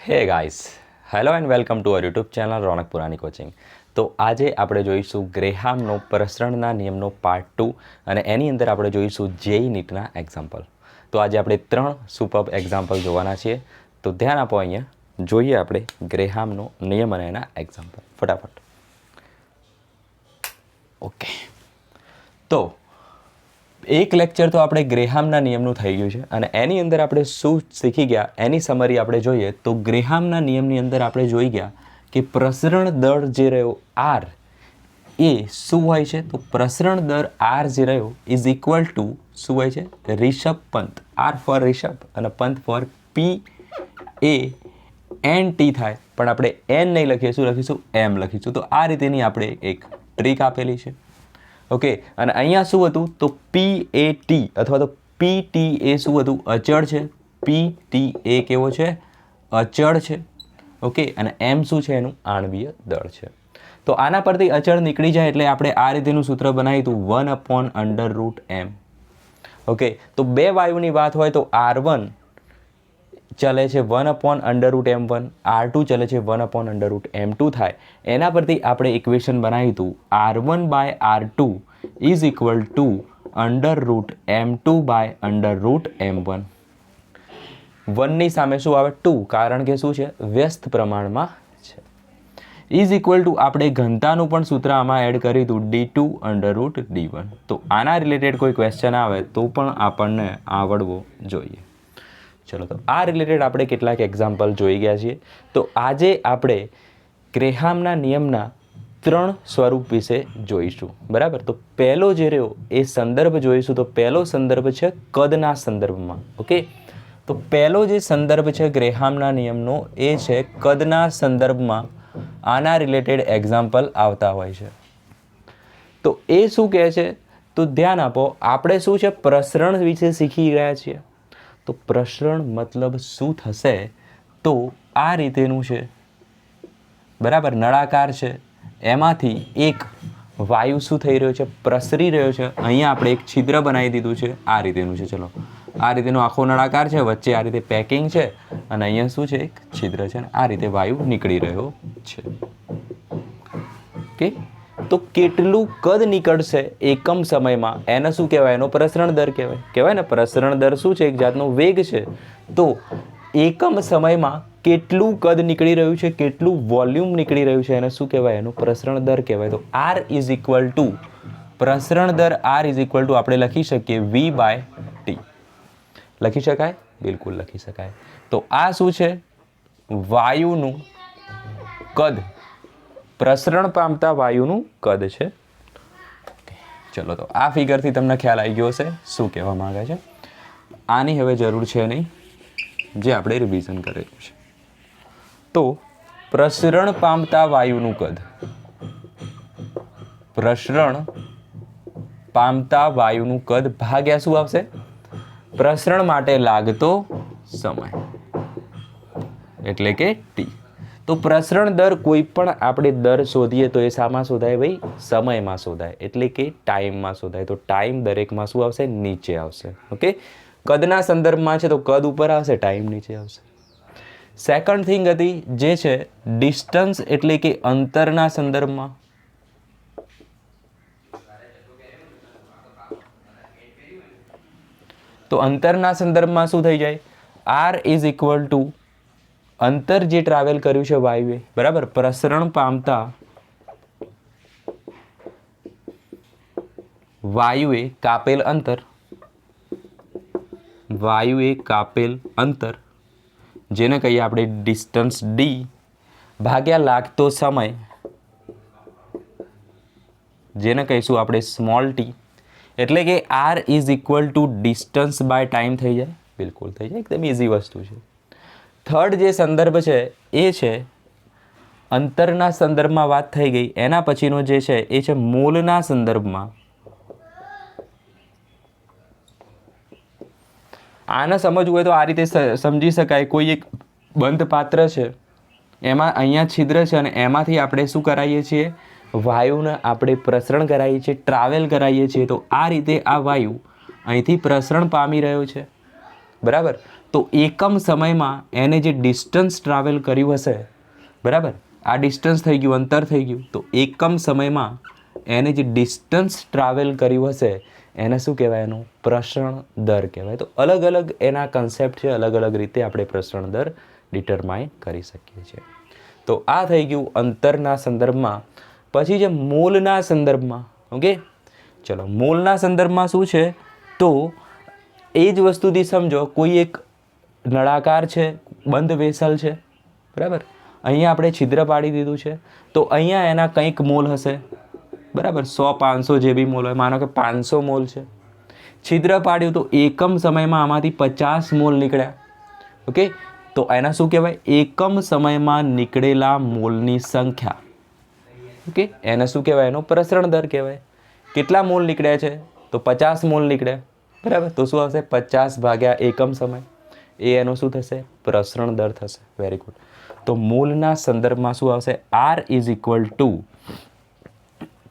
હે guys, hello and welcome to our YouTube channel Ronak Purani coaching. તો આજે આપણે જોઈશું ગ્રેહામનો પ્રસરણના નિયમનો પાર્ટ 2 અને એની અંદર આપણે જોઈશું જેઈ નીટના એક્ઝામ્પલ. તો આજે આપણે 3 સુપર્બ એક્ઝામ્પલ જોવાના છીએ. તો ધ્યાન આપો, અહીંયા જોઈએ આપણે ગ્રેહામનો નિયમ અને એના એક્ઝામ્પલ ફટાફટ. ઓકે, તો એક લેક્ચર તો આપણે ગ્રેહામના નિયમનું થઈ ગયું છે અને એની અંદર આપણે શું શીખી ગયા એની સમરી આપણે જોઈએ. તો ગ્રેહામના નિયમની અંદર આપણે જોઈ ગયા કે પ્રસરણ દર જે રહ્યો આર એ શું હોય છે. તો પ્રસરણ દર આર જે રહ્યો ઇઝ ઇક્વલ ટુ શું હોય છે? રિષભ પંત. આર ફોર રિષભ અને Pant four P A N T થાય, પણ આપણે એન નહીં લખીએ, શું લખીશું? એમ લખીશું. તો આ રીતેની આપણે એક ટ્રીક આપેલી છે. ઓકે, અને અહીંયા શું હતું? તો પી એ ટી અથવા તો પી ટી એ શું હતું? અચળ છે. પી ટી એ કેવો છે? અચળ છે. ઓકે, અને એમ શું છે? એનું આણવીય દળ છે. તો આના પરથી અચળ નીકળી જાય એટલે આપણે આ રીતેનું સૂત્ર બનાવ્યું હતું 1/√m. ઓકે, તો બે વાયુની વાત હોય તો R1 ચલે છે 1/√m1, R2 ચલે છે 1/√m2 થાય. એના પરથી આપણે ઇક્વેશન બનાવ્યું હતું R1/R2 is equal two √m2/√m1. 1ની સામે શું આવે? 2, કારણ કે શું છે? વ્યસ્ત પ્રમાણમાં છે. ઇઝ ઇક્વલ ટુ આપણે ઘનતાનું પણ સૂત્ર આમાં એડ કર્યું હતું d2/d1. તો આના રિલેટેડ કોઈ ક્વેશ્ચન આવે તો પણ આપણને આવડવો જોઈએ. ચલો, તો આ રિલેટેડ આપણે કેટલાક એક્ઝામ્પલ જોઈ ગયા છીએ. તો આજે આપણે ગ્રેહામના નિયમના 3 સ્વરૂપ વિશે જોઈશું. બરાબર, તો પહેલો જે રહ્યો એ સંદર્ભ જોઈશું. તો પહેલો સંદર્ભ છે કદના સંદર્ભમાં. ઓકે, તો પહેલો જે સંદર્ભ છે ગ્રેહામના નિયમનો એ છે કદના સંદર્ભમાં આના રિલેટેડ એક્ઝામ્પલ આવતા હોય છે. તો એ શું કહે છે? તો ધ્યાન આપો, આપણે શું છે? પ્રસરણ વિશે શીખી રહ્યા છીએ. તો પ્રસરણ મતલબ શું થશે? તો આ રીતેનું છે. બરાબર, નળાકાર છે. એમાંથી એક વાયુ શું થઈ રહ્યો છે? પ્રસરી રહ્યો છે. અહીંયા આપણે એક છિદ્ર બનાવી દીધું છે. આ રીતેનું છે. ચલો, આ રીતેનો આખો નળાકાર છે, વચ્ચે આ રીતે પેકિંગ છે અને અહીંયા શું છે? એક છિદ્ર છે. આ રીતે વાયુ નીકળી રહ્યો છે. ઓકે, તો કેટલું કદ નીકળશે એકમ સમયમાં એને શું કહેવાય? એનો પ્રસરણ દર કહેવાય. કહેવાય ને, પ્રસરણ દર શું છે? એક જાતનો વેગ છે. તો એકમ સમયમાં કેટલું કદ નીકળી રહ્યું છે, કેટલું વોલ્યુમ નીકળી રહ્યું છે, એને શું કહેવાય? એનું પ્રસરણ દર કહેવાય. તો આર ઇઝ ઇક્વલ ટુ પ્રસરણ દર આર ઇઝ ઇક્વલ ટુ આપણે લખી શકીએ v/t. લખી શકાય? બિલકુલ લખી શકાય. તો આ શું છે? વાયુનું કદ, પ્રસરણ પામતા વાયુનું કદ છે. ચલો, તો આ ફિગરથી તમને ખ્યાલ આવી ગયો હશે શું કહેવા માંગે છે. આની હવે જરૂર છે નહીં, જે આપણે રિવિઝન કરેલું છે. તો પ્રસરણ પામતા વાયુનું કદ, પ્રસરણ પામતા વાયુનું કદ ભાગ્યા શું આવશે? પ્રસરણ માટે લાગતો સમય, એટલે કે ટી. તો પ્રસરણ દર કોઈ પણ આપણે દર શોધીએ તો એ શામાં શોધાય? ભાઈ, સમયમાં શોધાય, એટલે કે ટાઈમમાં શોધાય. તો ટાઈમ દરેકમાં શું આવશે? નીચે આવશે. ઓકે, કદના સંદર્ભમાં છે તો કદ ઉપર આવશે, ટાઈમ નીચે આવશે. સેકન્ડ થિંગ હતી જે છે ડિસ્ટન્સ, એટલે કે અંતરના સંદર્ભમાં. તો અંતરના સંદર્ભમાં શું થઈ જાય? આર ઇઝ ઇક્વલ ટુ અંતર જે ટ્રાવેલ કર્યું છે વાયુએ, બરાબર, પ્રસરણ પામતા વાયુએ કાપેલ અંતર, વાયુએ કાપેલ અંતર જેને કહીએ આપણે ડિસ્ટન્સ ડી, ભાગ્યા લાગતો સમય જેને કહીશું આપણે સ્મોલ ટી. એટલે કે R is equal to distance by time થઈ જાય. બિલકુલ થઈ જાય, એકદમ ઇઝી વસ્તુ છે. થર્ડ જે સંદર્ભ છે એ છે અંતરના સંદર્ભમાં વાત થઈ ગઈ. એના પછીનો જે છે એ છે મોલના સંદર્ભમાં. આને સમજવું હોય તો આ રીતે સમજી શકાય. કોઈ એક બંધ પાત્ર છે, એમાં અહીંયા છિદ્ર છે અને એમાંથી આપણે શું કરાવીએ છીએ? વાયુને આપણે પ્રસરણ કરાવીએ છીએ, ટ્રાવેલ કરાવીએ છીએ. તો આ રીતે આ વાયુ અહીંથી પ્રસરણ પામી રહ્યો છે. બરાબર, તો એકમ સમયમાં એને જે ડિસ્ટન્સ ટ્રાવેલ કર્યું હશે, બરાબર, આ ડિસ્ટન્સ થઈ ગયું, અંતર થઈ ગયું, તો એકમ સમયમાં એને જે ડિસ્ટન્સ ટ્રાવેલ કર્યું હશે એને શું કહેવાય? એનું પ્રસરણ દર કહેવાય. તો અલગ અલગ એના કન્સેપ્ટ છે, અલગ અલગ રીતે આપણે પ્રસરણ દર ડિટરમાઇન કરી શકીએ છીએ. તો આ થઈ ગયું અંતરના સંદર્ભમાં. પછી જે મોલના સંદર્ભમાં, ઓકે, ચલો મોલના સંદર્ભમાં શું છે? તો એ જ વસ્તુથી સમજો, કોઈ એક નળાકાર છે, બંધ વેસલ છે, બરાબર, અહીંયા આપણે છિદ્ર પાડી દીધું છે, તો અહીંયા એના કંઈક મોલ હશે, બરાબર, 100 500 જે બી મોલ હોય, માનો કે 500 મોલ છે. છિદ્ર પાડ્યું તો એકમ સમયમાં આમાંથી 50 મોલ નીકળ્યા. ઓકે, તો એના શું કહેવાય? એકમ સમયમાં નીકળેલા મોલની સંખ્યા. ઓકે, એને શું કહેવાય? એનો પ્રસરણ દર કહેવાય. કેટલા મોલ નીકળ્યા છે? તો 50 મોલ નીકળ્યા, બરાબર, તો શું આવશે? 50 ભાગ્યા એકમ સમય, એ એનો શું થશે? પ્રસરણ દર થશે. Very good. તો મોલના સંદર્ભમાં શું આવશે? R ઇઝ ઇક્વલ ટુ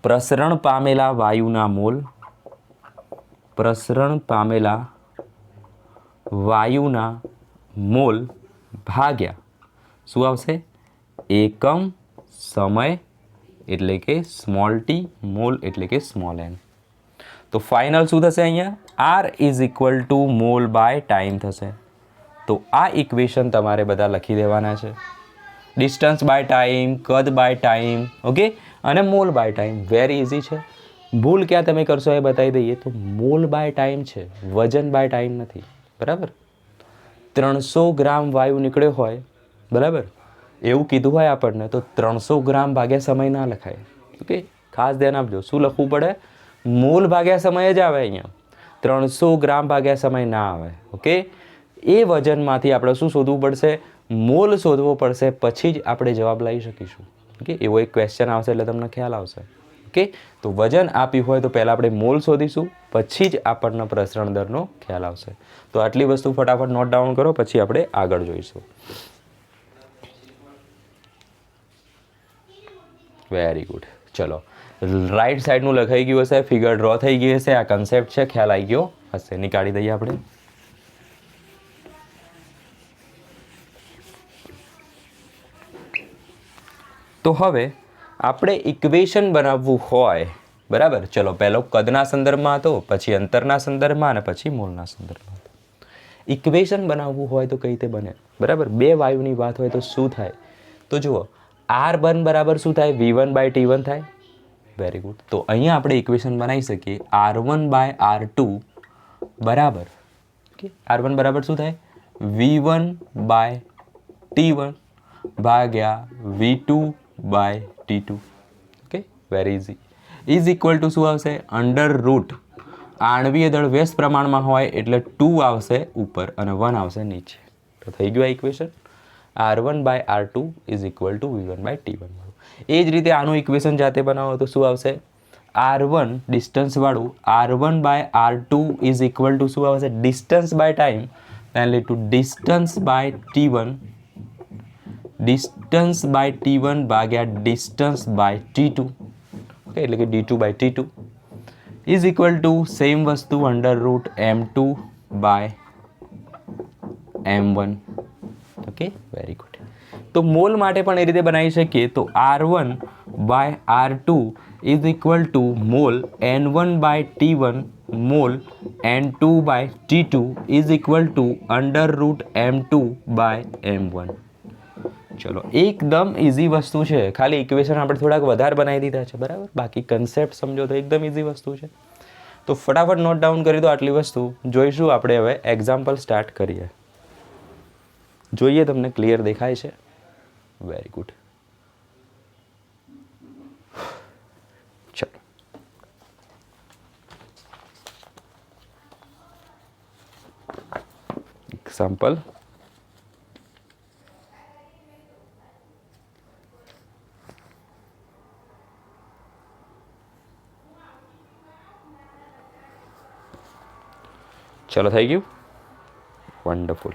પ્રસરણ પામેલા વાયુના મોલ, પ્રસરણ પામેલા વાયુના મોલ ભાગ્યા શું આવશે? એકમ સમય એટલે કે સ્મોલ ટી, મોલ એટલે કે સ્મોલ એન. તો ફાઇનલ શું થશે? અહીંયા R is equal to mole by time થશે. તો આ ઇક્વેશન તમારે બધા લખી દેવાના છે. ડિસ્ટન્સ બાય ટાઈમ, કદ બાય ટાઈમ, ઓકે, અને mole by time. Very easy છે. ભૂલ ક્યાં તમે કરશો એ બતાવી દઈએ. તો મોલ બાય ટાઈમ છે, વજન બાય ટાઈમ નથી, બરાબર. 300 ગ્રામ વાયુ નીકળ્યો હોય, બરાબર, એવું કીધું હોય આપણને, તો 300 ગ્રામ ભાગ્યા સમય ના લખાય. ઓકે, ખાસ ધ્યાન આપજો. શું લખવું પડે? મોલ ભાગ્યા સમય જ આવે અહીંયા. 300 ગ્રામ ભાગ્યા સમય ના આવે. ઓકે, એ વજનમાંથી આપણે શું શોધવું પડશે? મોલ શોધવો પડશે, પછી જ આપણે જવાબ લઈ શકીશું. ઓકે, એવો એક ક્વેશ્ચન આવશે એટલે તમને ખ્યાલ આવશે. ઓકે, તો વજન આપ્યું હોય તો પહેલાં આપણે મોલ શોધીશું, પછી જ આપણને પ્રસરણ દરનો ખ્યાલ આવશે. તો આટલી વસ્તુ ફટાફટ નોટ ડાઉન કરો, પછી આપણે આગળ જોઈશું. Very good. ચલો, રાઈટ સાઈડનું લખાઈ ગયું હશે, ફિગર ડ્રો થઈ ગઈ હશે, આ કન્સેપ્ટ છે, ખ્યાલ આવી ગયો હશે. નીકાળી દઈએ આપણે. તો હવે આપણે ઇક્વેશન બનાવવું હોય, બરાબર, ચલો પહેલો કદના સંદર્ભમાં હતો, પછી અંતરના સંદર્ભમાં અને પછી મોલના સંદર્ભમાં. ઇક્વેશન બનાવવું હોય તો કઈ રીતે બને? બરાબર, બે વાયુની વાત હોય તો શું થાય? તો જુઓ, R1 બરાબર શું થાય? V1 બાય T1 થાય. Very good. તો અહીંયા આપણે ઇક્વેશન બનાવી શકીએ R1 બાય R2 બરાબર, ઓકે, R1 બરાબર શું થાય? V1 બાય T1 ભાગ્યા V2 by T2. Okay, very easy. Is equal to શું આવશે? અંડર રૂટ આણવીય દળ વ્યસ્ત પ્રમાણમાં હોય એટલે 2 આવશે ઉપર અને 1 આવશે નીચે. તો થઈ ગયું આ equation. R1 by R2 is equal to V1 by T1. એ જ રીતે આનું ઇક્વેશન જાતે બનાવો તો શું આવશે? R1 ડિસ્ટન્સવાળું R1 by R2 is equal to શું આવશે? ડિસ્ટન્સ બાય ટાઈમ, એટલે to distance by T1, distance by T1 ભાગ્યા ડિસ્ટન્સ બાય T2, ઓકે, એટલે કે D2 by T2 is equal to same વસ્તુ under root M2 by M1. Okay, very good. તો mole માટે પણ એ રીતે બનાવી શકીએ. તો R1 by R2 is equal to mole N1 by T1 mole N2 by T2 is equal to under root M2 by M1. ચલો, એકદમ ઇઝી વસ્તુ છે. ખાલી ઇક્વેશન આપણે થોડાક વધારે બનાવી દીધા છે, બરાબર. બાકી કન્સેપ્ટ સમજો તો એકદમ ઇઝી વસ્તુ છે. તો ફટાફટ નોટ ડાઉન કરી દો આટલી વસ્તુ. જોઈશું આપણે હવે એક્ઝામ્પલ સ્ટાર્ટ કરીએ. જોઈએ તમને ક્લિયર દેખાય છે? Very good. ચલો, એક્ઝામ્પલ. ચલો, થઈ ગયું? વન્ડરફુલ.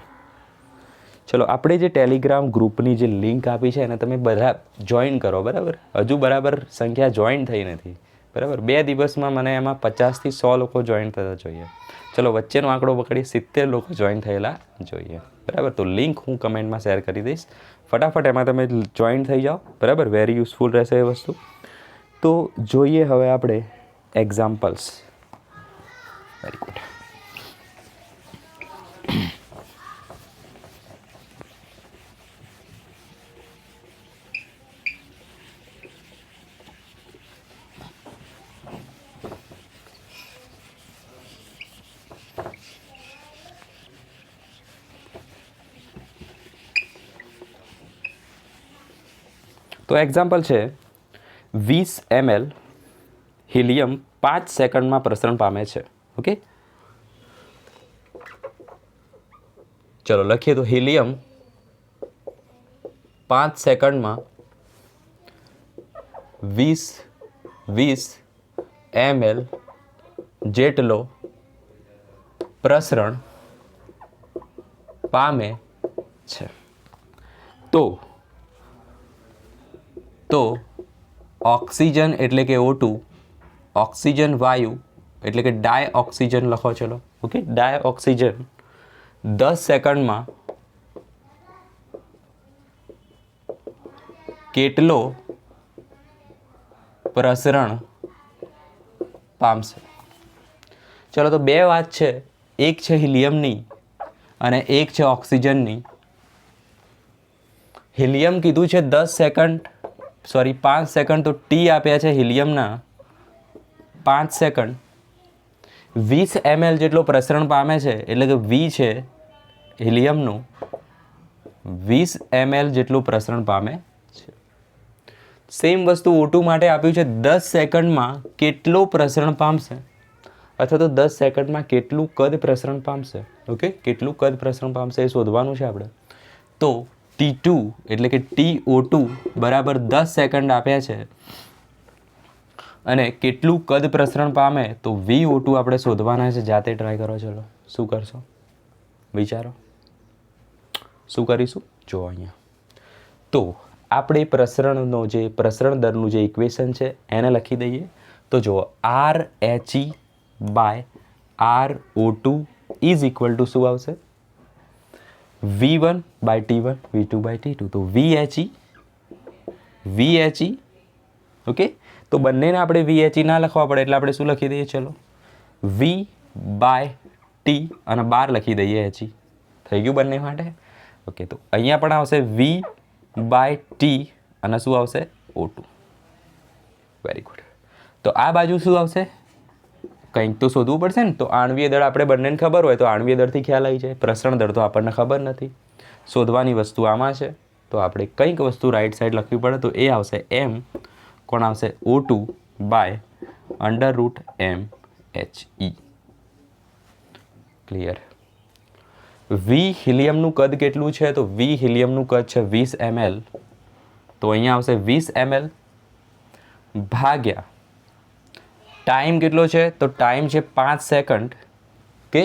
ચલો, આપણે જે ટેલિગ્રામ ગ્રુપની જે લિંક આપી છે એને તમે બધા જોઈન કરો, બરાબર. હજુ બરાબર સંખ્યા જોઈન થઈ નથી, બરાબર. 2 દિવસમાં મને એમાં 50થી 100 લોકો જોઈન થતા જોઈએ. ચલો વચ્ચેનો આંકડો પકડીએ, 70 લોકો જોઈન થયેલા જોઈએ. બરાબર. તો લિંક હું કમેન્ટમાં શેર કરી દઈશ. ફટાફટ એમાં તમે જોઈન થઈ જાઓ. બરાબર. વેરી યુઝફુલ રહેશે એ વસ્તુ. તો જોઈએ હવે આપણે એક્ઝામ્પલ્સ. Very good. તો એક્ઝામ્પલ છે 20 ml હિલિયમ 5 સેકન્ડમાં પ્રસરણ પામે છે. ઓકે, ચલો લખીએ. તો હિલિયમ 5 સેકન્ડમાં 20 ml જેટલો પ્રસરણ પામે છે. તો ઓક્સિજન એટલે કે O2, ઓક્સિજન વાયુ એટલે કે ડાયઓક્સિજન લખો. ચલો ઓકે, ડાયઓક્સિજન 10 સેકન્ડમાં કેટલો પ્રસરણ પામશે? ચલો તો બે વાત છે, એક છે હિલિયમની અને એક છે ઓક્સિજનની. હિલિયમ કીધું છે 10 સેકન્ડ, સોરી 5 સેકન્ડ, તો ટી આપ્યા છે હિલિયમના 5 સેકન્ડ. 20 ml જેટલો પ્રસરણ પામે છે, એટલે કે V છે હિલિયમનું 20 ml જેટલું પ્રસરણ પામે છે. સેમ વસ્તુ O2 માટે આપ્યું છે 10 સેકન્ડમાં કેટલો પ્રસરણ પામશે, અથવા તો 10 સેકન્ડમાં કેટલું કદ પ્રસરણ પામશે. ઓકે, કેટલું કદ પ્રસરણ પામશે એ શોધવાનું છે આપણે. તો T2 એટલે કે TO2 બરાબર 10 સેકન્ડ આપ્યા છે અને કેટલું કદ પ્રસરણ પામે તો VO2 આપણે શોધવાના છે. જાતે ટ્રાય કરો. ચલો શું કરશો વિચારો, શું કરીશું? જો અહીંયા તો આપણે પ્રસરણનો જે પ્રસરણ દરનું જે ઇક્વેશન છે એને લખી દઈએ. તો જુઓ RHE/RO2 ઇઝ ઇક્વલ ટુ શું આવશે? V1/T1 V2/T2. તો VHE ઓકે. તો બંનેને આપણે VHE ના લખવા પડે એટલે આપણે શું લખી દઈએ? ચલો V/T અને 12 લખી દઈએ. HE થઈ ગયું બંને માટે. ઓકે, તો અહીંયા પણ આવશે V/T અને શું આવશે? O2. Very good. તો આ બાજુ શું આવશે? કંઈક તો શોધવું પડશે ને. તો આણ્વીય દળ આપણે બંનેને ખબર હોય તો આણ્વીય દળથી ખ્યાલ આવી જાય. પ્રસરણ દળ તો આપણને ખબર નથી. શોધવાની વસ્તુ આમાં છે, તો આપણે કંઈક વસ્તુ રાઈટ સાઈડ લખવી પડે. તો એ આવશે M. કોણ આવશે? O2/√mHE. ક્લિયર. V હિલિયમનું કદ કેટલું છે? તો V હિલિયમનું કદ છે 20 ml. તો અહીંયા આવશે 20 ml ભાગ્યા ટાઈમ કેટલો છે? તો ટાઈમ છે 5 સેકન્ડ. ઓકે,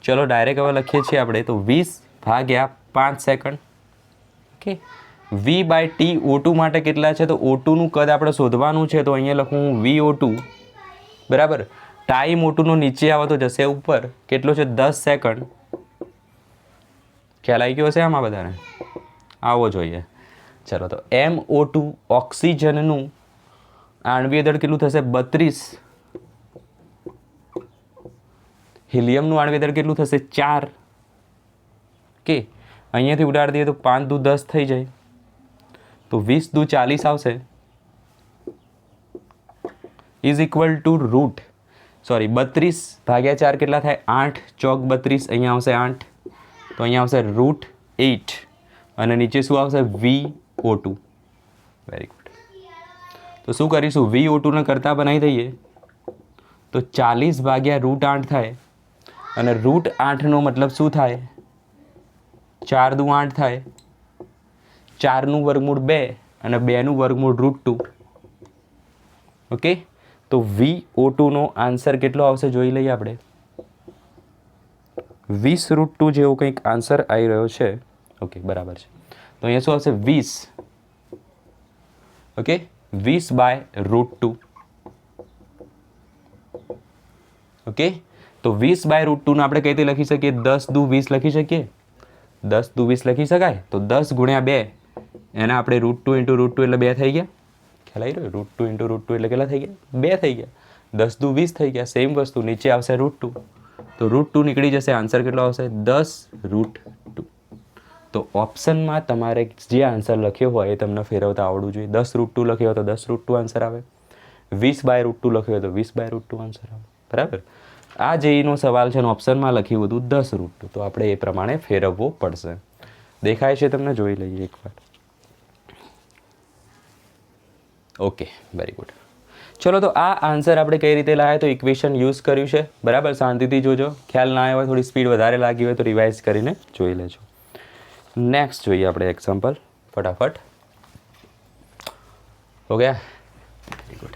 ચલો ડાયરેક્ટ હવે લખીએ છીએ આપણે. તો 20 ભાગ્યા 5 સેકન્ડ. ઓકે, V/T O2 માટે કેટલા છે? તો O2નું કદ આપણે શોધવાનું છે. તો અહીંયા લખું VO2 બરાબર. ટાઈમ O2નો નીચે આવે તો જશે ઉપર. કેટલો છે? 10 સેકન્ડ. ખ્યાલ આવી ગયો હશે આમાં બધાને? આવો જોઈએ. ચલો તો MO2 ઓક્સિજનનું આણ્વીય દળ કેટલું થશે? 32. હિલિયમનું આણ્વીય દળ કેટલું થશે? 4. ઓકે, અહીંયાથી ઉડાડી દઈએ તો 5 દુ 10 થઈ જાય. તો 20 દુ 40 આવશે. Is equal to root, sorry 32 ભાગ્યા 4 કેટલા થાય? 8 ચોક 32. અહીંયા આવશે 8. તો અહીંયા આવશે √8 અને નીચે શું આવશે? VO2. Very good. તો શું કરીશું? VO2ને કરતા બનાવી દઈએ તો 40 ભાગ્યા √8 થાય અને √8નો મતલબ શું થાય? 4 દુ 8 થાય. 4નું વર્ગમૂળ 2 અને 2નું વર્ગમૂળ √2. ઓકે, તો VO2નો આન્સર કેટલો આવશે જોઈ લઈએ આપણે. 20 √2 જેવો કંઈક આન્સર આવી રહ્યો છે. ઓકે, બરાબર છે. તો અહીંયા શું આવશે? 20. ઓકે, 20/√2. ઓકે, તો 20/√2 આપણે કઈ રીતે લખી શકીએ? 10 દુ 20 લખી શકીએ. 10 દુ 20 લખી શકાય. તો 10 × 2 એના આપણે √2 × √2 એટલે 2 થઈ ગયા. ખ્યાલ આવી રહ્યો? √2 × √2 એટલે કેટલા થઈ ગયા? 2 થઈ ગયા. 10 દુ 20 થઈ ગયા. સેમ વસ્તુ નીચે આવશે √2, તો √2 નીકળી જશે. આન્સર કેટલો આવશે? 10√2. તો ઓપ્શનમાં તમારે જે આન્સર લખ્યો હોય એ તમને ફેરવતા આવડવું જોઈએ. 10√2 લખ્યો હોય તો 10√2 આન્સર આવે. 20/√2 લખ્યો હોય તો 20/√2 આન્સર આવે. બરાબર. આ જેઈનો સવાલ છે અને ઓપ્શનમાં લખ્યું હતું 10√2, તો આપણે એ પ્રમાણે ફેરવવો પડશે. દેખાય છે તમને? જોઈ લઈએ એકવાર. Okay, very good. ચલો, તો આ આન્સર આપણે કઈ રીતે લાવ્યા? તો ઇક્વેશન યુઝ કર્યું છે. બરાબર, શાંતિથી જોજો. ખ્યાલ ના આવ્યો હોય, થોડી સ્પીડ વધારે લાગી હોય તો રિવાઇઝ કરીને જોઈ લેજો. નેક્સ્ટ જોઈએ આપણે એક્ઝામ્પલ ફટાફટ. Okay, very good.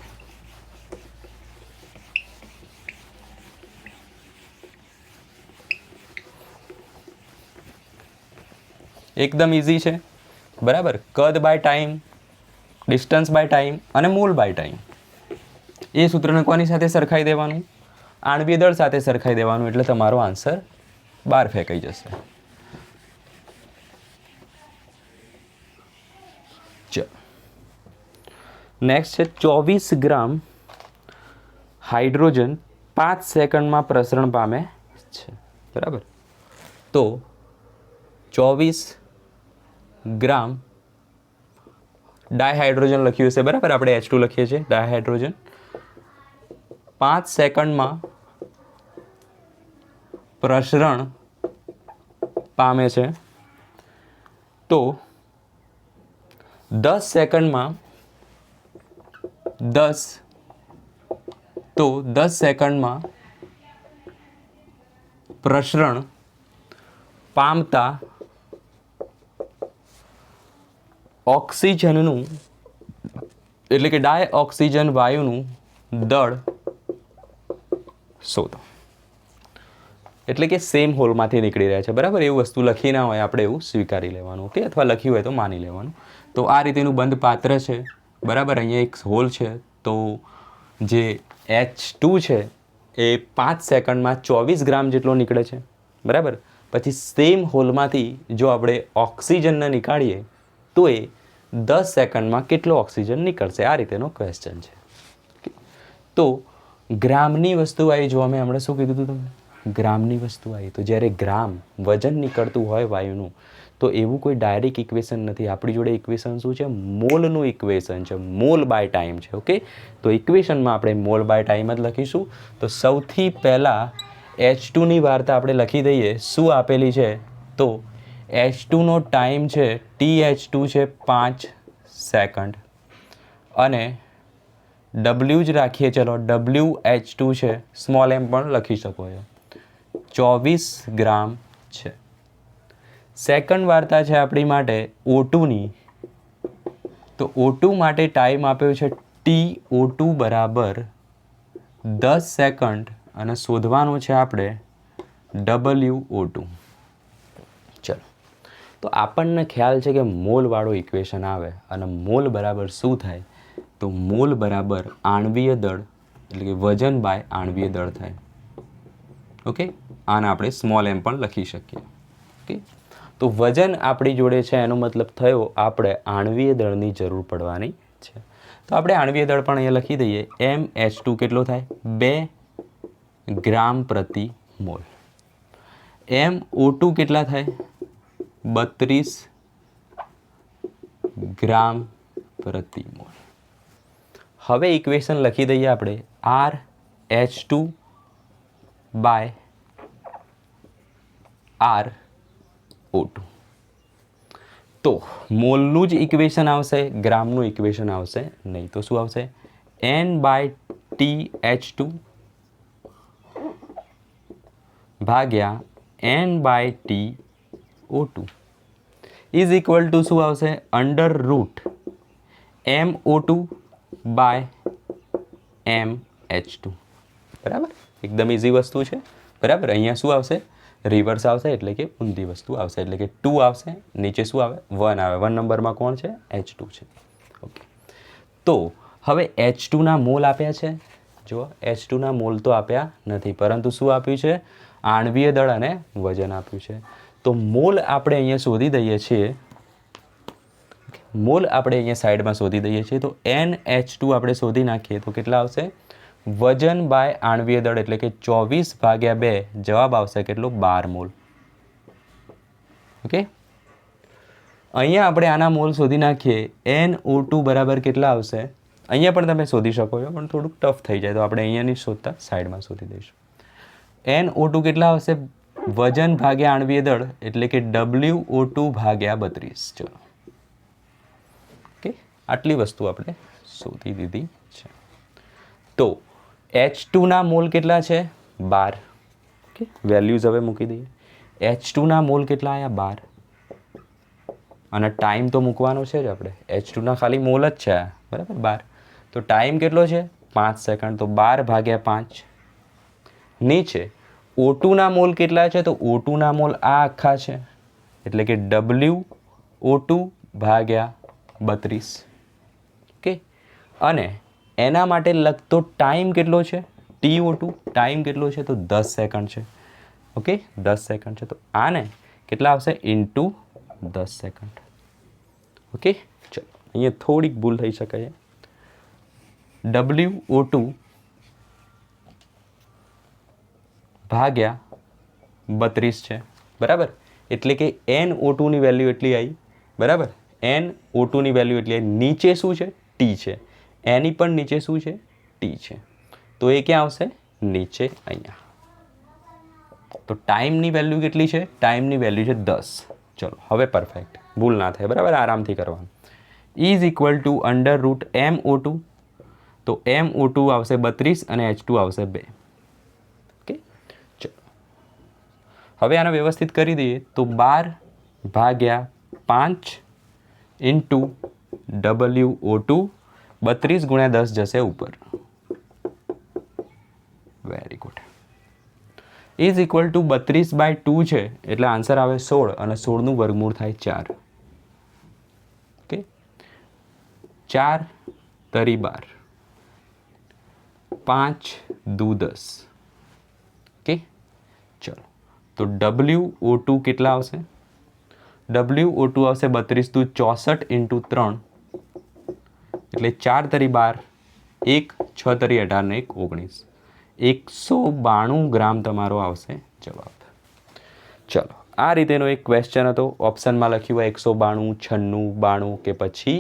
એકદમ ઇઝી છે. બરાબર. કદ by time, distance by time અને મોલ બાય ટાઈમ, એ સૂત્રને કોની સાથે સરખાઈ દેવાનું? આણ્વીય દળ સાથે સરખાઈ દેવાનું, એટલે તમારો આન્સર બહાર ફેંકાઈ જશે. ચલો, નેક્સ્ટ છે 24 ગ્રામ હાઇડ્રોજન 5 સેકન્ડમાં પ્રસરણ પામે છે. બરાબર. તો 24 ગ્રામ ડાયહાઇડ્રોજન લખ્યું છે. બરાબર, આપણે H2 લખીએ છીએ. ડાયહાઇડ્રોજન 5 સેકન્ડમાં પ્રસરણ પામે છે. તો 10 સેકન્ડમાં 10 સેકન્ડમાં પ્રસરણ પામતા ઓક્સિજનનું એટલે કે ડાયઓક્સિજન વાયુનું દળ શોધો. એટલે કે સેમ હોલમાંથી નીકળી રહ્યા છે. બરાબર, એવું વસ્તુ લખી ના હોય આપણે એવું સ્વીકારી લેવાનું. ઓકે, અથવા લખ્યું હોય તો માની લેવાનું. તો આ રીતેનું બંધ પાત્ર છે. બરાબર, અહીંયા એક હોલ છે. તો જે H2 છે એ 5 સેકન્ડમાં 24 ગ્રામ જેટલો નીકળે છે. બરાબર. પછી સેમ હોલમાંથી જો આપણે ઓક્સિજનને નીકાળીએ તો એ 10 સેકન્ડમાં કેટલો ઓક્સિજન નીકળશે? આ રીતેનો ક્વેશ્ચન છે. તો ગ્રામની વસ્તુ આવી. જો અમે હમણાં શું કીધું હતું તમને? ગ્રામની વસ્તુ આવી. તો જ્યારે ગ્રામ વજન નીકળતું હોય વાયુનું, તો એવું કોઈ ડાયરેક્ટ ઇક્વેશન નથી. આપણી જોડે ઇક્વેશન શું છે? મોલનું ઇક્વેશન છે. મોલ બાય ટાઈમ છે. ઓકે, તો ઇક્વેશનમાં આપણે મોલ બાય ટાઈમ જ લખીશું. તો સૌથી પહેલાં H2ની વાર્તા આપણે લખી દઈએ. શું આપેલી છે? તો H2નો ટાઈમ છે, TH2 છે 5 સેકન્ડ, અને W જ રાખીએ. ચલો, WH2 છે, સ્મોલ એમ પણ લખી શકો છો, 24 ગ્રામ છે. સેકન્ડ વાર્તા છે આપણી માટે O2ની. તો O2 માટે ટાઈમ આપ્યો છે TO2 બરાબર 10 સેકન્ડ, અને શોધવાનું છે આપણે WO2. ચલો, તો આપણને ખ્યાલ છે કે મોલવાળો ઇક્વેશન આવે અને મોલ બરાબર શું થાય? તો મોલ બરાબર આણ્વીય દળ એટલે કે વજન બાય આણ્વીય દળ થાય. ઓકે, આને આપણે સ્મોલ એમ પણ લખી શકીએ. ઓકે, તો વજન આપણી જોડે છે એનો મતલબ થયો આપણે આણ્વીય દળની જરૂર પડવાની છે. તો આપણે આણ્વીય દળ પણ અહીંયા લખી દઈએ. MH2 કેટલો થાય? 2 ગ્રામ પ્રતિ મોલ. MO2 કેટલા થાય? 32 ગ્રામ પ્રતિ મોલ. હવે ઇક્વેશન લખી દઈએ આપણે RH2 બાય RO2. તો મોલનું જ ઇક્વેશન આવશે, ગ્રામનું ઇક્વેશન આવશે નહીં. તો શું આવશે? N/TH2 ભાગ્યા N/TO2 ઇઝ ઇક્વલ ટુ શું આવશે? √MO2 by MH2. બરાબર, એકદમ ઇઝી વસ્તુ છે. બરાબર, અહીંયા શું આવશે? રિવર્સ આવશે, એટલે કે ઊંધી વસ્તુ આવશે. એટલે કે 2 આવશે, નીચે શું આવે? 1 આવે. 1 નંબરમાં કોણ છે? H2 છે. ઓકે, તો હવે H2ના મોલ આપ્યા છે જો H2ના મોલ તો આપ્યા નથી, પરંતુ શું આપ્યું છે? આણ્વીય દળ અને વજન આપ્યું છે. તો મોલ આપણે અહીંયા શોધી દઈએ છીએ, મોલ આપણે અહીંયા સાઈડમાં શોધી દઈએ છીએ. તો NH2 આપણે શોધી નાખીએ તો કેટલા આવશે? વજન બાય આણ્વીય દળ એટલે કે 24/2. જવાબ આવશે કેટલો? 12 મોલ. ઓકે, અહીંયા આપણે આના મોલ શોધી નાખીએ. NO2 બરાબર કેટલા આવશે? અહીંયા પણ તમે શોધી શકો છો, પણ થોડુંક ટફ થઈ જાય તો આપણે અહીંયા નહીં શોધતા, સાઈડમાં શોધી દઈશું. NO2 કેટલા આવશે? વજન ભાગ્યા આણ્વીય દળ એટલે કે WO2/32. ચલો, ઓકે, આટલી વસ્તુ આપણે શોધી દીધી છે. તો H2ના મોલ કેટલા છે? 12. ઓકે, વેલ્યુઝ હવે મૂકી દઈએ. H2ના મોલ કેટલા આવ્યા? 12. અને ટાઈમ તો મૂકવાનો છે જ આપણે. H2ના ખાલી મોલ જ છે, બરાબર, 12. તો ટાઈમ કેટલો છે? 5 સેકન્ડ. તો 12/5. નીચે O2ના મોલ કેટલા છે? તો O2ના મોલ આ આખા છે એટલે કે WO2/32. ઓકે, અને એના માટે લગતો ટાઈમ કેટલો છે? TO2 ટાઈમ કેટલો છે? તો 10 સેકન્ડ છે. ઓકે, 10 સેકન્ડ છે. તો આને કેટલા આવશે? Into 10 second. ઓકે, ચલો, અહીંયા થોડીક ભૂલ થઈ શકે છે. WO2/32 છે, બરાબર, એટલે કે NO2ની વેલ્યુ એટલી આવી, બરાબર. NO2ની વેલ્યુ એટલી આવી. નીચે શું છે? T છે. એની પણ નીચે શું છે? T છે. તો એ ક્યાં આવશે? નીચે અહીંયા. તો ટાઈમની વેલ્યુ કેટલી છે? ટાઈમની વેલ્યુ છે 10. ચલો, હવે પરફેક્ટ, ભૂલ ના થાય, બરાબર, આરામથી કરવાનું. Is equal two √MO2. તો MO2 આવશે 32 અને H2 આવશે 2. ઓકે, ચલો, હવે આને વ્યવસ્થિત કરી દઈએ. તો 12/5 ઇન્ટુ WO2, 32 × 10 જશે ઉપર. Very good. Is equal two 32/2 છે એટલે આન્સર આવે 16 અને 16નું વર્ગમૂળ થાય 4. ઓકે, 4 તરી 12, 5 દુ 10. ઓકે, ચલો, તો WO2 કેટલા આવશે? WO2 આવશે 32 દુ 64 ઇન્ટુ 3 એટલે 4 તરી 12, 1 6 તરી 18 ને 1 19. 192 ગ્રામ તમારો આવશે જવાબ. ચલો, આ રીતેનો એક ક્વેશ્ચન હતો. ઓપ્શનમાં લખ્યું હોય 192, 96, 92 કે પછી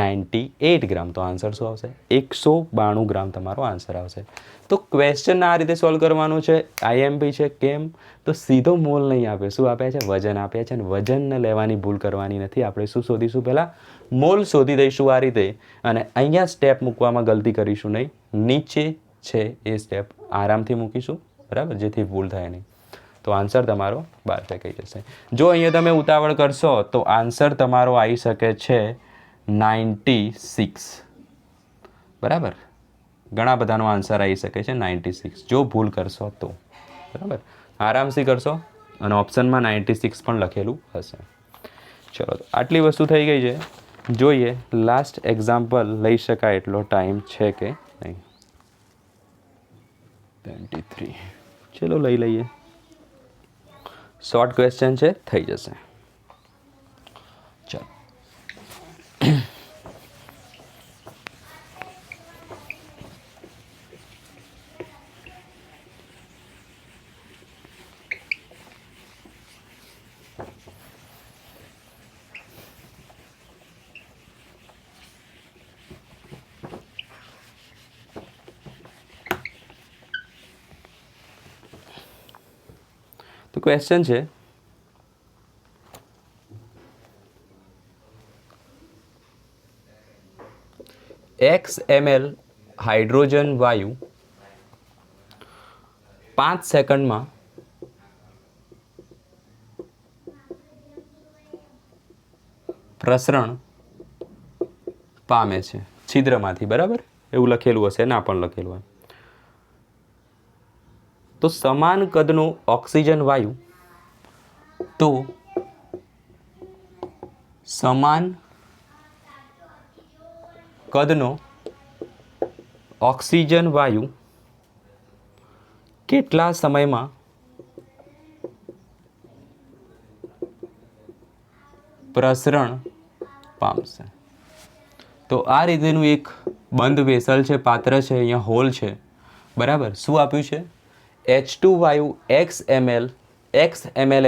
98 ગ્રામ. તો આન્સર શું આવશે? 192 ગ્રામ તમારો આન્સર આવશે. તો ક્વેશ્ચન આ રીતે સોલ્વ કરવાનું છે. IMP છે. કેમ? તો સીધો મોલ નહીં આપે, શું આપ્યા છે? વજન આપ્યા છે. અને વજનને લેવાની ભૂલ કરવાની નથી. આપણે શું શોધીશું? પહેલાં મોલ શોધી દઈશું આ રીતે, અને અહીંયા સ્ટેપ મૂકવામાં ગલતી કરીશું નહીં. નીચે છે એ સ્ટેપ આરામથી મૂકીશું, બરાબર, જેથી ભૂલ થાય નહીં. તો આન્સર તમારો 12 ફેંકાઈ જશે. જો અહીંયા તમે ઉતાવળ કરશો તો આન્સર તમારો આવી શકે છે 96, બરાબર. ઘણા બધાનો આન્સર આવી શકે છે 96 જો ભૂલ કરશો તો, બરાબર. આરામથી કરશો અને ઓપ્શનમાં 96 પણ લખેલું હશે. ચલો, આટલી વસ્તુ થઈ ગઈ છે. જોઈએ લાસ્ટ એક્ઝામ્પલ લઈ શકાય એટલો ટાઈમ છે કે નહીં. 23. ચલો લઈ લઈએ. શોર્ટ ક્વેશ્ચન છે, થઈ જશે. ચલો, તો ક્વેશ્ચન છે x ml હાઇડ્રોજન વાયુ 5 સેકન્ડમાં પ્રસરણ પામે છે છિદ્રમાંથી, બરાબર, એવું લખેલું હશે, ના પણ લખેલું હોય. તો સમાન કદનો ઓક્સિજન વાયુ, તો સમાન કદનો ઓક્સિજન વાયુ કેટલા સમયમાં પ્રસરણ પામશે? તો આ રીતેનું એક બંધ વેસલ છે, પાત્ર છે, અહીંયા હોલ છે, બરાબર. શું આપ્યું છે? H2 વાયુ x ml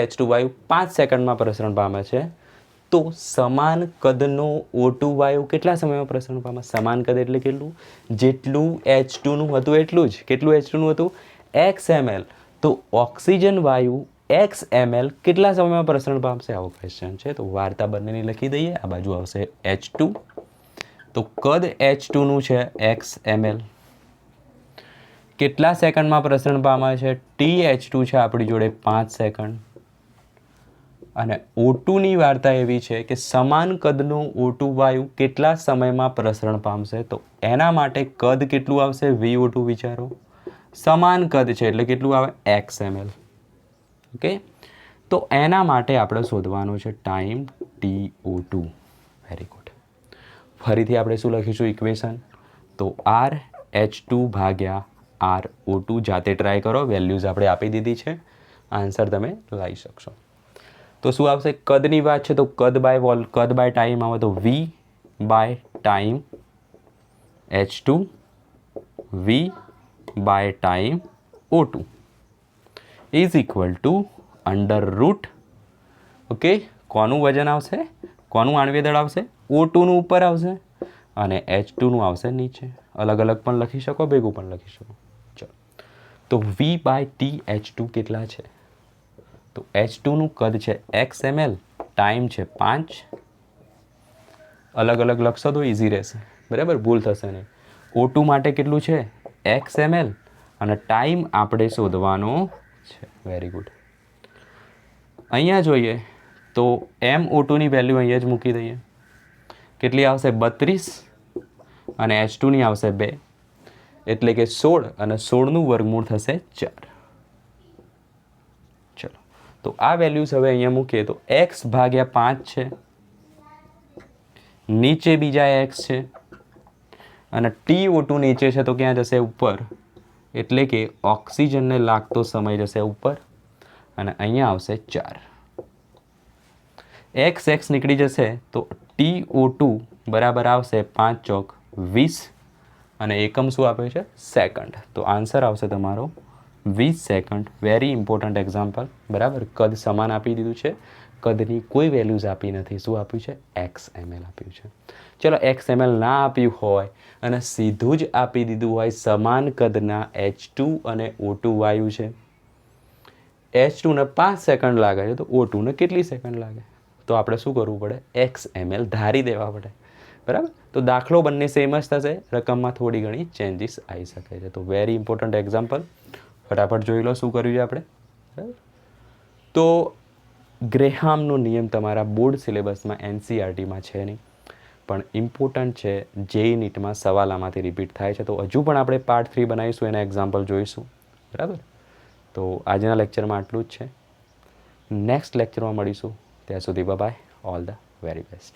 H2 વાયુ 5 સેકન્ડમાં પ્રસરણ પામે છે. તો સમાન કદનો O2 વાયુ કેટલા સમયમાં પ્રસરણ પામે? સમાન કદ એટલે કેટલું? જેટલું H2નું હતું એટલું જ. કેટલું H2નું હતું? x ml. તો ઓક્સિજન વાયુ x ml કેટલા સમયમાં પ્રસરણ પામશે? આવો ક્વેશ્ચન છે. તો વાર્તા બંનેની લખી દઈએ. આ બાજુ આવશે H2. તો કદ H2નું છે x ml. કેટલા સેકન્ડમાં પ્રસરણ પામે છે? TH2 છે આપણી જોડે 5 સેકન્ડ. અને O2ની વાર્તા એવી છે કે સમાન કદનું O2 વાયુ કેટલા સમયમાં પ્રસરણ પામશે? તો એના માટે કદ કેટલું આવશે? VO2 વિચારો. સમાન કદ છે એટલે કેટલું આવે? x ml. ઓકે. તો એના માટે આપણે શોધવાનું છે ટાઈમ TO2. Very good. ફરીથી આપણે શું લખીશું ઇક્વેશન? તો RH2 ભાગ્યા RO2. જાતે ટ્રાય કરો, વેલ્યુઝ આપણે આપી દીધી છે, આન્સર તમે લાવી શકશો. તો શું આવશે? કદની વાત છે તો કદ બાય ટાઈમ આવે તો V by time H2 V by time O2 is equal to under root. Okay. કોનું વજન આવશે? કોનું આણ્વીય દળ આવશે? O2નું ઉપર આવશે અને H2નું આવશે નીચે. અલગ અલગ પણ લખી શકો, ભેગું પણ લખી શકો. ચલો, તો V બાય ટી H2 કેટલા છે? તો H2નું કદ છે x ml, ટાઈમ છે 5. અલગ અલગ લખશો તો ઇઝી રહેશે, બરાબર, ભૂલ થશે નહીં. O2 માટે કેટલું છે? x ml અને ટાઈમ આપણે શોધવાનો છે. Very good. અહીંયા જોઈએ તો MO2ની વેલ્યુ અહીંયા જ મૂકી દઈએ. કેટલી આવશે? 32 અને H2ની આવશે 2, એટલે કે 16 અને 16નું વર્ગમૂળ થશે 4. ચલો, તો આ વેલ્યુઝ હવે અહીંયા મૂકીએ તો x ભાગ્યા 5 છે, નીચે બીજા x છે અને TO2 નીચે છે તો ક્યાં જશે? ઉપર. એટલે કે ઓક્સિજનને લાગતો સમય જશે ઉપર અને અહીંયા આવશે 4. x નીકળી જશે તો TO2 બરાબર આવશે 5 ચોક 20 અને એકમ શું આપે છે? સેકન્ડ. તો આન્સર આવશે તમારો 20 સેકન્ડ. વેરી ઇમ્પોર્ટન્ટ એક્ઝામ્પલ, બરાબર. કદ સમાન આપી દીધું છે, કદની કોઈ વેલ્યુઝ આપી નથી. શું આપ્યું છે? x ml આપ્યું છે. ચલો, x ml ના આપ્યું હોય અને સીધું જ આપી દીધું હોય સમાન કદના H2 અને O2 વાયુ છે. H2ને 5 સેકન્ડ લાગે છે તો O2ને કેટલી સેકન્ડ લાગે? તો આપણે શું કરવું પડે? x ml ધારી દેવા પડે, બરાબર. તો દાખલો બંને સેમ જ થશે, રકમમાં થોડી ઘણી ચેન્જીસ આવી શકે છે. તો વેરી ઇમ્પોર્ટન્ટ એક્ઝામ્પલ, ફટાફટ જોઈ લો શું કર્યું છે આપણે, બરાબર. તો ગ્રેહામનો નિયમ તમારા બોર્ડ સિલેબસમાં NCERTમાં છે નહીં, પણ ઇમ્પોર્ટન્ટ છે. JEE નીટમાં સવાલ આમાંથી રિપીટ થાય છે. તો હજુ પણ આપણે પાર્ટ 3 બનાવીશું, એના એક્ઝામ્પલ જોઈશું, બરાબર. તો આજના લેક્ચરમાં આટલું જ છે. નેક્સ્ટ લેક્ચરમાં મળીશું. ત્યાં સુધી bye. All the very best.